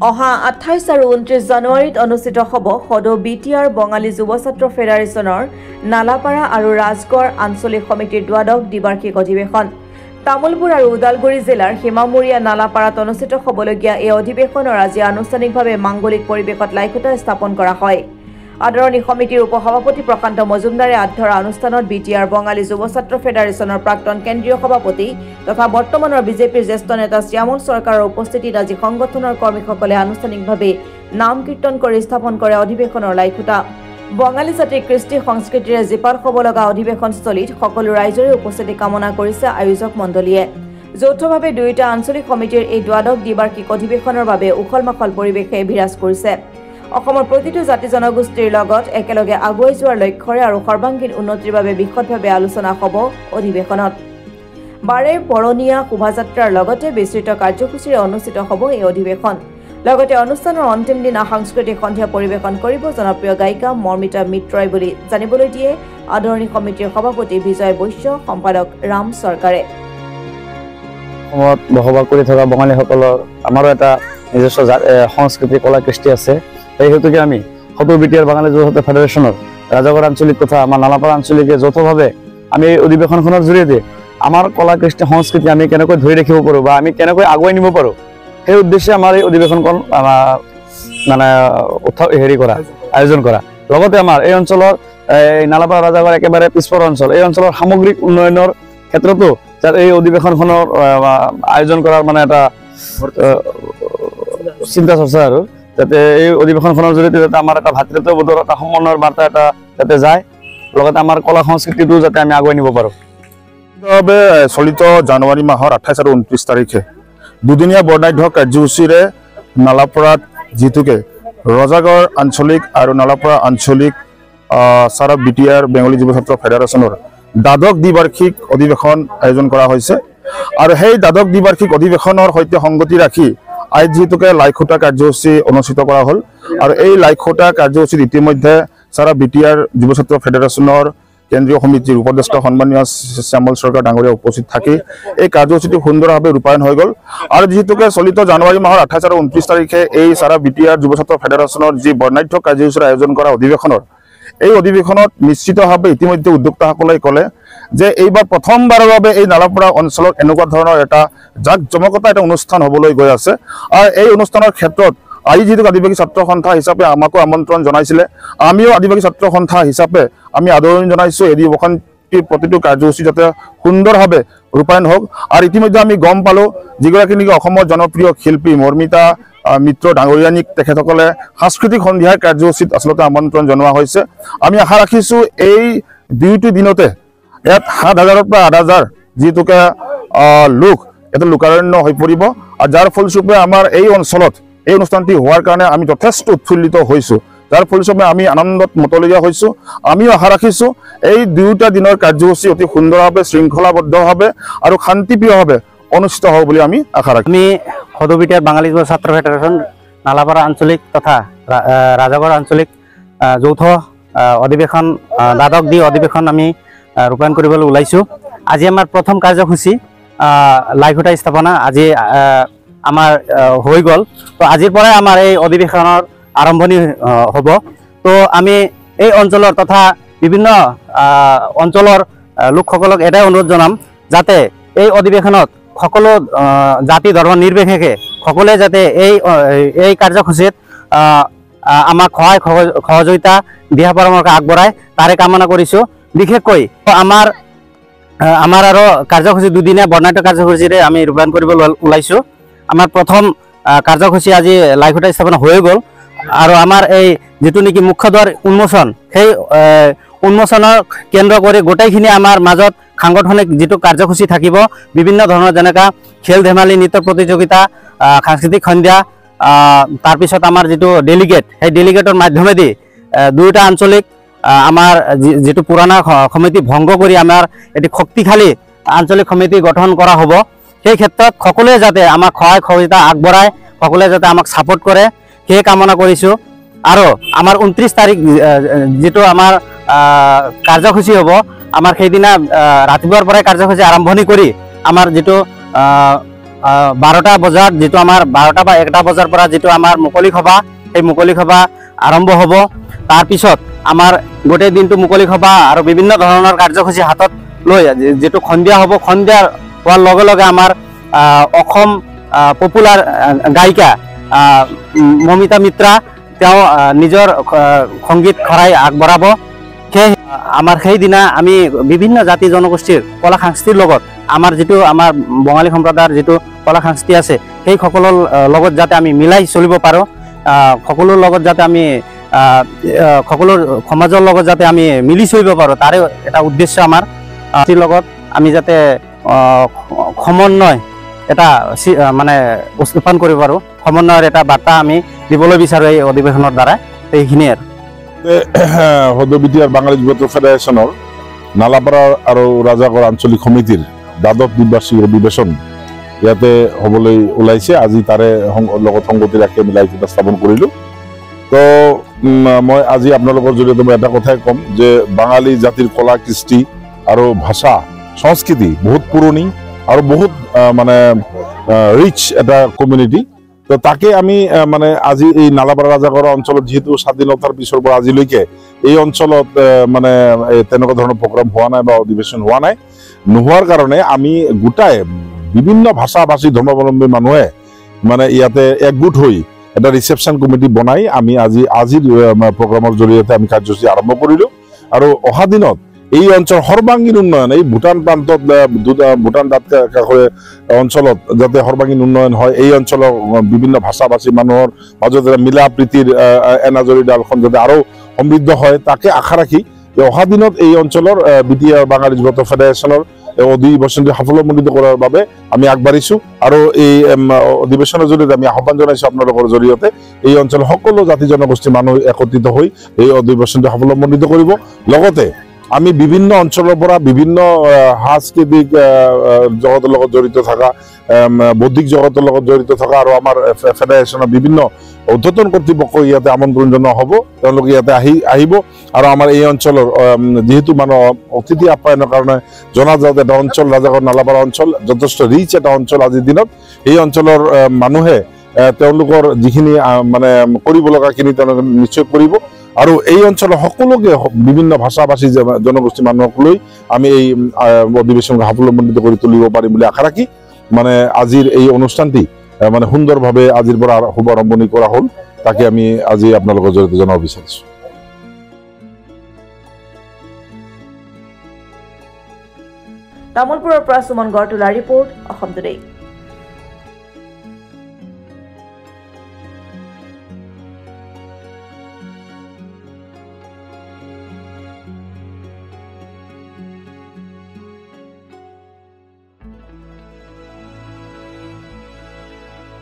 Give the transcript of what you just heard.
অহা 28 আৰু 29 জানুৱাৰীত অনুষ্ঠিত হ'ব সদৌ বিটিআৰ বঙালী যুৱ ছাত্ৰ ফেডাৰেশ্যনৰ নালাপাৰা আৰু ৰাজগড় আঞ্চলিক সমিতিৰ দ্বাদশ দ্বিবাৰ্ষিক অধিৱেশন। তামুলপুৰ আৰু ওদালগুৰি জিলাৰ সীমামূৰীয়া নালাপাৰাত অনুষ্ঠিত হ'বলগীয়া এই অধিৱেশনৰ আজি আনুষ্ঠানিকভাৱে মাংগলিক পৰিৱেশত লাইখুটা স্থাপন কৰা হয়। আদৰণি সমিতিৰ উপসভাপতি প্ৰশান্ত মজুমদাৰে আধৰা অনুষ্ঠানত বিটিআৰ বঙালী যুৱ ছাত্ৰ ফেডাৰেশ্যনৰ প্ৰাক্তন কেন্দ্ৰীয় সভাপতি তথা বৰ্তমানৰ বিজেপিৰ জ্যেষ্ঠ নেতা শ্যামল চৰকাৰৰ উপস্থিতিত আজি সংগঠনৰ কৰ্মীসকলে আনুষ্ঠানিকভাৱে নাম কীৰ্তন কৰি স্থাপন কৰে অধিৱেশনৰ লাইখুটা। বঙালী জাতিৰ কৃষ্টি সংস্কৃতিৰে জীপাল হ'ব লগা অধিৱেশনস্থলীত সকলো ৰাইজৰে উপস্থিতি কামনা কৰিছে আয়োজক মণ্ডলীয়ে। যৌথভাৱে দুয়োটা আঞ্চলিক সমিতিৰ এই দ্বাদশ দ্বিবাৰ্ষিক অধিৱেশনৰ বাবে উখল মাখল পৰিৱেশে বিৰাজ কৰিছে। অসমৰ প্ৰতিটো জাতি জনগোষ্ঠীৰ লগত একেলগে আগুৱাই যোৱাৰ লক্ষ্যৰে আৰু সৰ্বাংগীন উন্নতিৰ বাবে বিশদভাৱে আলোচনা হ'ব অধিৱেশনত। বাৰে বৰণীয়া শোভাযাত্ৰাৰ লগতে বিস্তৃত কাৰ্যসূচীৰে অনুষ্ঠিত হ'ব এই অধিৱেশন। লগতে অনুষ্ঠানৰ অন্তিম দিনা সাংস্কৃতিক সন্ধিয়া পৰিৱেশন কৰিব জনপ্ৰিয় গায়িকা মৰ্মিতা মিত্ৰই বুলি জানিবলৈ দিয়ে আদৰণি সমিতিৰ সভাপতি বিজয় বৈশ্য, সম্পাদক ৰাম চৰকাৰে। অসমত বসবাস কৰি থকা বঙালীসকলৰ আমাৰো এটা নিজস্ব সংস্কৃতি কলা কৃষ্টি আছে। সেই হেতুকে আমি সদৌ বিটিআৰ বাঙালী যুৱ ছাত্ৰ ফেডাৰেশ্যনৰ ৰাজগড় আঞ্চলিক তথা আমাৰ নালাপাৰা আঞ্চলিকে যৌথভাৱে আমি এই অধিৱেশনখনৰ জৰিয়তে আমাৰ কলা কৃষ্টি সংস্কৃতি আমি কেনেকৈ ধৰি ৰাখিব পাৰোঁ বা আমি কেনেকৈ আগুৱাই নিব পাৰোঁ সেই উদ্দেশ্যে আমাৰ এই অধিৱেশনখন মানে আয়োজন কৰা। লগতে আমাৰ এই অঞ্চলৰ নালাপাৰা ৰাজগড় একেবাৰে পিছপৰা অঞ্চল, এই অঞ্চলৰ সামগ্ৰিক উন্নয়নৰ ক্ষেত্ৰতো এই অধিৱেশনখনৰ আয়োজন কৰাৰ মানে এটা চিন্তা চৰ্চা আৰু যাতে এই অধিৱেশনখনৰ জৰিয়তে যাতে আমাৰ এটা ভাতৃত্ববোধৰ এটা সমন্বয়ৰ বাৰ্তা এটা যাতে যায়, লগতে আমাৰ কলা সংস্কৃতিটো যাতে আমি আগুৱাই নিব পাৰোঁ। চলিত জানুৱাৰী মাহৰ 28 আৰু 29 তাৰিখে দুদিনীয়া বৰ্ণাঢ্য কাৰ্যসূচীৰে নালাপাৰাত যিটোকে ৰজাগড় আঞ্চলিক আৰু নালাপাৰা আঞ্চলিক চাৰা বিটিআৰ বেংগলী যুৱ ছাত্ৰ ফেডাৰেশ্যনৰ দ্বাদশ দ্বিবাৰ্ষিক অধিৱেশন আয়োজন কৰা হৈছে। আৰু সেই দ্বাদশ দ্বিবাৰ্ষিক অধিৱেশনৰ সৈতে সংগতি ৰাখি আজি যিটোকে লাইখুটা কাৰ্যসূচী অনুষ্ঠিত কৰা হ'ল। আৰু এই লাইখুটা কাৰ্যসূচীত ইতিমধ্যে চাৰা বিটিআৰ যুৱ ছাত্ৰ ফেডাৰেশ্যনৰ কেন্দ্ৰীয় সমিতিৰ উপদেষ্টা সন্মানীয় শ্যামল চৰকাৰ ডাঙৰীয়া উপস্থিত থাকি এই কাৰ্যসূচীটো সুন্দৰভাৱে ৰূপায়ণ হৈ গ'ল। আৰু যিহেতুকে চলিত জানুৱাৰী মাহৰ 28 আৰু 29 তাৰিখে এই চাৰা বিটিআৰ যুৱ ছাত্ৰ ফেডাৰেশ্যনৰ যি বৰ্ণাঢ্য কাৰ্যসূচীৰ আয়োজন কৰা অধিৱেশনৰ এই অধিৱেশনত নিশ্চিতভাৱে ইতিমধ্যে উদ্যোক্তাসকলে ক'লে যে এইবাৰ প্ৰথমবাৰৰ বাবে এই নালাপাৰা অঞ্চলত এনেকুৱা ধৰণৰ এটা জাক জমকতা এটা অনুষ্ঠান হ'বলৈ গৈ আছে। আৰু এই অনুষ্ঠানৰ ক্ষেত্ৰত আজি যিটো আদিবাসী ছাত্ৰ সন্থা হিচাপে আমাকো আমন্ত্ৰণ জনাইছিলে, আমিও আদিবাসী ছাত্ৰ সন্থা হিচাপে আমি আদৰণি জনাইছোঁ এই অধিৱেশনটিৰ প্ৰতিটো কাৰ্যসূচী যাতে সুন্দৰভাৱে ৰূপায়ণ হওক। আৰু ইতিমধ্যে আমি গম পালোঁ যিগৰাকী নেকি অসমৰ জনপ্ৰিয় শিল্পী মৰ্মিতা মিত্ৰ ডাঙৰীয়ানীক তেখেতসকলে সাংস্কৃতিক সন্ধিয়াৰ কাৰ্যসূচীত আচলতে আমন্ত্ৰণ জনোৱা হৈছে। আমি আশা ৰাখিছোঁ এই দুয়োটি দিনতে ইয়াত 7,000-ৰ পৰা 8,000 যিটোকে লোক এটা লোকাৰণ্য হৈ পৰিব। আৰু যাৰ ফলস্বৰূপে আমাৰ এই অঞ্চলত এই অনুষ্ঠানটি হোৱাৰ কাৰণে আমি যথেষ্ট উৎফুল্লিত হৈছোঁ, যাৰ ফলস্বৰূপে আমি আনন্দত মতলীয়া হৈছোঁ। আমিও আশা ৰাখিছোঁ এই দুয়োটা দিনৰ কাৰ্যসূচী অতি সুন্দৰভাৱে শৃংখলাবদ্ধভাৱে আৰু শান্তিপ্ৰিয়ভাৱে অনুষ্ঠিত হ'ব বুলি আমি আশা ৰাখিছোঁ। আমি সদৌ বিটিআৰ বাঙালী যুৱ ছাত্ৰ ফেডাৰেশ্যন নালাপাৰা আঞ্চলিক তথা ৰাজগড় আঞ্চলিক যৌথ অধিৱেশন দ্বাদশ অধিৱেশন আমি ৰূপায়ণ কৰিবলৈ ওলাইছোঁ। আজি আমাৰ প্ৰথম কাৰ্যসূচী লাইখুটা স্থাপনা আজি আমাৰ হৈ গ'ল। তো আজিৰ পৰাই আমাৰ এই অধিৱেশনৰ আৰম্ভণি হ'ব। তো আমি এই অঞ্চলৰ তথা বিভিন্ন অঞ্চলৰ লোকসকলক এটাই অনুৰোধ জনাম যাতে এই অধিৱেশনত সকলো জাতি ধৰ্ম নিৰ্বিশেষে সকলোৱে যাতে এই কাৰ্যসূচীত আমাক সহযোগিতা দিহা পৰামৰ্শ আগবঢ়ায় তাৰে কামনা কৰিছোঁ। বিশেষকৈ আমাৰ আৰু কাৰ্যসূচী দুদিনীয়া বৰ্ণাঢ্য কাৰ্যসূচীৰে আমি ৰূপায়ণ কৰিব ওলাইছোঁ। আমাৰ প্ৰথম কাৰ্যসূচী আজি লাইখুটা স্থাপনা হৈ গ'ল। আৰু আমাৰ এই যিটো নেকি মুখ্য দুৱাৰ উন্মোচন, সেই উন্মোচনৰ কেন্দ্ৰ কৰি গোটেইখিনি আমাৰ মাজত সাংগঠনিক যিটো কাৰ্যসূচী থাকিব বিভিন্ন ধৰণৰ যেনেকা খেল ধেমালি নৃত্য প্ৰতিযোগিতা সাংস্কৃতিক সন্ধ্যা, তাৰপিছত আমাৰ যিটো ডেলিগেট সেই ডেলিগেটৰ মাধ্যমেদি দুয়োটা আঞ্চলিক আমাৰ যিটো পুৰণা সমিতি ভংগ কৰি আমাৰ এটি শক্তিশালী আঞ্চলিক সমিতি গঠন কৰা হ'ব। সেই ক্ষেত্ৰত সকলোৱে যাতে আমাক সহায় সহযোগিতা আগবঢ়ায়, সকলোৱে যাতে আমাক ছাপোৰ্ট কৰে সেই কামনা কৰিছোঁ। আৰু আমাৰ 29 তাৰিখ যিটো আমাৰ কাৰ্যসূচী হ'ব, আমাৰ সেইদিনা ৰাতিপুৱাৰ পৰাই কাৰ্যসূচী আৰম্ভণি কৰি আমাৰ যিটো 12টা বজাত যেটো আমাৰ 12টা বা 1টা বজাৰ পৰা যেটো আমাৰ মুকলি সভা এই মুকলি সভা আৰম্ভ হ'ব তাৰ পিছত আমাৰ গোটেই দিনটো মুকলি সভা আৰু বিভিন্ন ধৰণৰ কাৰ্যসূচী হাতত লৈ যেটো খন্দিয়া হ'ব খন্দিয়া হোৱাৰ লগে লগে আমাৰ অসম পপুলাৰ গায়িকা মমিতা মিত্ৰা তেওঁ নিজৰ সংগীত খৰাই আগবঢ়াব আমাৰ সেই দিনা আমি বিভিন্ন জাতি জনগোষ্ঠীৰ কলা সংস্কৃতিৰ লগত আমাৰ যেটো আমাৰ বঙালী সম্প্ৰদায়ৰ যেটো কলা সংস্কৃতি আছে সেই সকলৰ লগত যাতে আমি মিলাই চলিব পাৰো সকলৰ লগত যাতে আমি সকলৰ সমাজৰ লগত যাতে আমি মিলি চলিব পাৰো তাৰে এটা উদ্দেশ্য আমাৰ লগত আমি যাতে সমন্বয় এটা মানে উত্থাপন কৰিব পাৰো সমন্বয়ৰ এটা বাৰ্তা আমি দিবলৈ বিচাৰো এই অধিৱেশনৰ দ্বাৰা এইখিনিয়ে সদৌ বিটিআৰ বাঙালী যুৱছাত্ৰ ফেডাৰেশ্যনৰ নালাপাৰা আৰু ৰাজাগড় আঞ্চলিক সমিতিৰ দ্বাদশ দ্বিবাৰ্ষিক অধিৱেশন ইয়াতে হ'বলৈ ওলাইছে আজি তাৰে লগত সংগতি ৰাখি মিলাই কিনে স্থাপন কৰিলোঁ তো মই আজি আপোনালোকৰ জৰিয়তে মই এটা কথাই ক'ম যে বাঙালী জাতিৰ কলা কৃষ্টি আৰু ভাষা সংস্কৃতি বহুত পুৰণি আৰু বহুত মানে ৰিচ এটা কমিউনিটি তো তাকে আমি মানে আজি এই নালাপাৰা ৰাজাগড় অঞ্চলত যেহেতু স্বাধীনতাৰ পিছৰ পৰা আজিলৈকে এই অঞ্চলত মানে তেনেকুৱা ধৰণৰ প্ৰগ্ৰাম হোৱা নাই বা অধিৱেশন হোৱা নাই নোহোৱাৰ কাৰণে আমি গোটাই বিভিন্ন ভাষা ভাষী ধৰ্মাৱলম্বী মানুহে মানে ইয়াতে একগোট হৈ এটা ৰিসেপশন কমিটি বনাই আমি আজিৰ প্ৰগ্ৰামৰ জৰিয়তে আমি কাৰ্যসূচী আৰম্ভ কৰিলোঁ আৰু অহা দিনত এই অঞ্চল সৰ্বাঙ্গীন উন্নয়ন এই ভূটান প্ৰান্তত ভূটান দাঁত কাষৰে অঞ্চলত যাতে সৰ্বাঙ্গীন উন্নয়ন হয় এই অঞ্চলৰ বিভিন্ন ভাষা ভাষী মানুহৰ মাজত মিলা প্ৰীতিৰ এনাজৰী ডালখন যাতে আৰু সমৃদ্ধ হয় তাকে আশা ৰাখি অহা দিনত এই অঞ্চলৰ বিটিআৰ বাঙালী যুৱছাত্ৰ ফেডাৰেশ্যনৰ অধিৱেশনটি সাফল্যমণ্ডিত কৰাৰ বাবে আমি আগবাঢ়িছোঁ আৰু এই অধিৱেশনৰ জৰিয়তে আমি আহ্বান জনাইছোঁ আপোনালোকৰ জৰিয়তে এই অঞ্চলৰ সকলো জাতি জনগোষ্ঠীৰ মানুহ একত্ৰিত হৈ এই অধিৱেশনটি সাফল্যমণ্ডিত কৰিব লগতে আমি বিভিন্ন অঞ্চলৰ পৰা বিভিন্ন সাংস্কৃতিক জগতৰ লগত জড়িত থকা বৌদ্ধিক জগতৰ লগত জড়িত থকা আৰু আমাৰ ফেডাৰেশ্যনৰ বিভিন্ন উদ্ধতন কৰ্তৃপক্ষ ইয়াতে আমন্ত্ৰণ জনোৱা হ'ব তেওঁলোকে ইয়াতে আহিব আৰু আমাৰ এই অঞ্চলৰ যেহেতু মানুহ অতিথি আপ্যায়নৰ কাৰণে জনাজাত এটা অঞ্চল ৰাজাগড় নালাপাৰা অঞ্চল যথেষ্ট ৰিচ এটা অঞ্চল আজিৰ দিনত এই অঞ্চলৰ মানুহে তেওঁলোকৰ যিখিনি মানে কৰিব লগাখিনি তেওঁলোকে নিশ্চয় কৰিব আৰু এই অঞ্চলৰ সকলোকে বিভিন্ন ভাষা ভাষী জনগোষ্ঠী মানুহক লৈ আমি এই অধিৱেশনক সাফল্যমণ্ডিত কৰি তুলিব পাৰিম বুলি আশা ৰাখি মানে আজিৰ এই অনুষ্ঠানটি মানে সুন্দৰভাৱে আজিৰ পৰা শুভাৰম্ভণি কৰা হ'ল তাকে আমি আজি আপোনালোকৰ জৰিয়তে জনাব বিচাৰিছোঁ তামুলপুৰৰ পৰা সুমন গড়তুলা ৰিপৰ্ট অসম টুডে।